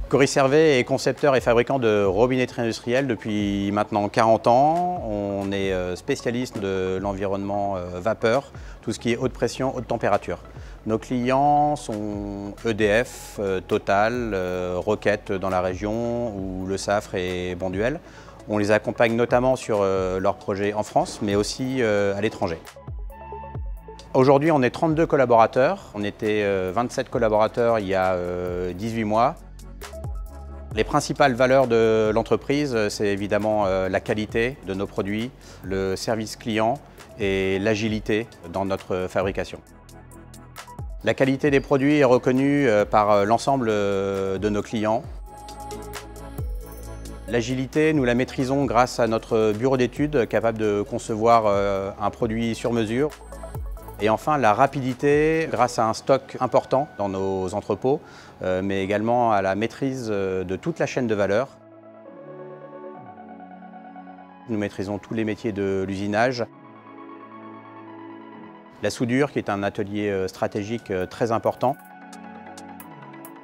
Cory Servet est concepteur et fabricant de robinetterie industrielle depuis maintenant 40 ans. On est spécialiste de l'environnement vapeur, tout ce qui est haute pression, haute température. Nos clients sont EDF, Total, Roquette dans la région ou Le Safre et Bonduelle. On les accompagne notamment sur leurs projets en France, mais aussi à l'étranger. Aujourd'hui, on est 32 collaborateurs. On était 27 collaborateurs il y a 18 mois. Les principales valeurs de l'entreprise, c'est évidemment la qualité de nos produits, le service client et l'agilité dans notre fabrication. La qualité des produits est reconnue par l'ensemble de nos clients. L'agilité, nous la maîtrisons grâce à notre bureau d'études capable de concevoir un produit sur mesure. Et enfin, la rapidité, grâce à un stock important dans nos entrepôts, mais également à la maîtrise de toute la chaîne de valeur. Nous maîtrisons tous les métiers de l'usinage. La soudure, qui est un atelier stratégique très important.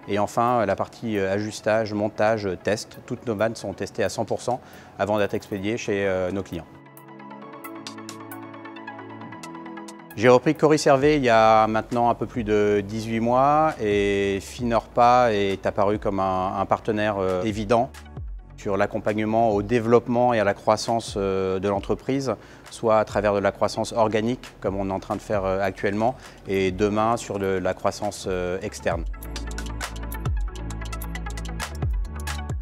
Et enfin, la partie ajustage, montage, test. Toutes nos vannes sont testées à 100% avant d'être expédiées chez nos clients. J'ai repris Cory Servet il y a maintenant un peu plus de 18 mois et Finorpa est apparu comme un partenaire évident sur l'accompagnement au développement et à la croissance de l'entreprise, soit à travers de la croissance organique comme on est en train de faire actuellement et demain sur de la croissance externe.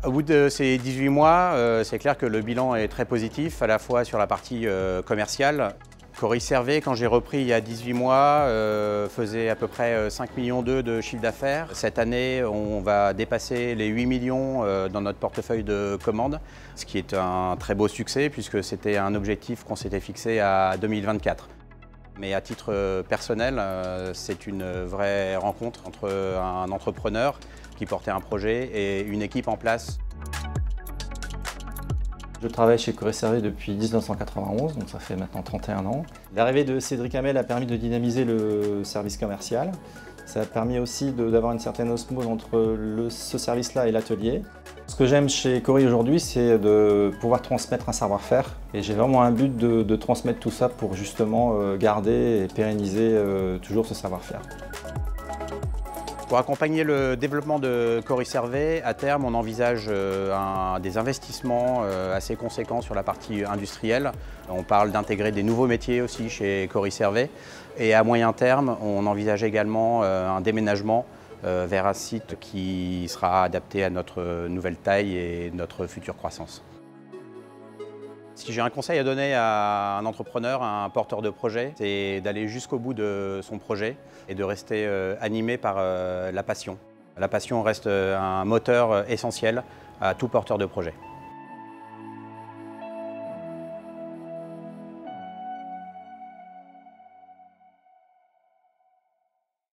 Au bout de ces 18 mois, c'est clair que le bilan est très positif, à la fois sur la partie commerciale. Cory Servet, quand j'ai repris il y a 18 mois, faisait à peu près 5,2 millions de chiffre d'affaires. Cette année, on va dépasser les 8 millions dans notre portefeuille de commandes, ce qui est un très beau succès puisque c'était un objectif qu'on s'était fixé à 2024. Mais à titre personnel, c'est une vraie rencontre entre un entrepreneur qui portait un projet et une équipe en place. Je travaille chez Cory Servet depuis 1991, donc ça fait maintenant 31 ans. L'arrivée de Cédric Hamel a permis de dynamiser le service commercial. Ça a permis aussi d'avoir une certaine osmose entre ce service-là et l'atelier. Ce que j'aime chez Cory aujourd'hui, c'est de pouvoir transmettre un savoir-faire. Et j'ai vraiment un but de transmettre tout ça pour justement garder et pérenniser toujours ce savoir-faire. Pour accompagner le développement de Cory Servet, à terme, on envisage des investissements assez conséquents sur la partie industrielle. On parle d'intégrer des nouveaux métiers aussi chez Cory Servet. Et à moyen terme, on envisage également un déménagement vers un site qui sera adapté à notre nouvelle taille et notre future croissance. Si j'ai un conseil à donner à un entrepreneur, à un porteur de projet, c'est d'aller jusqu'au bout de son projet et de rester animé par la passion. La passion reste un moteur essentiel à tout porteur de projet.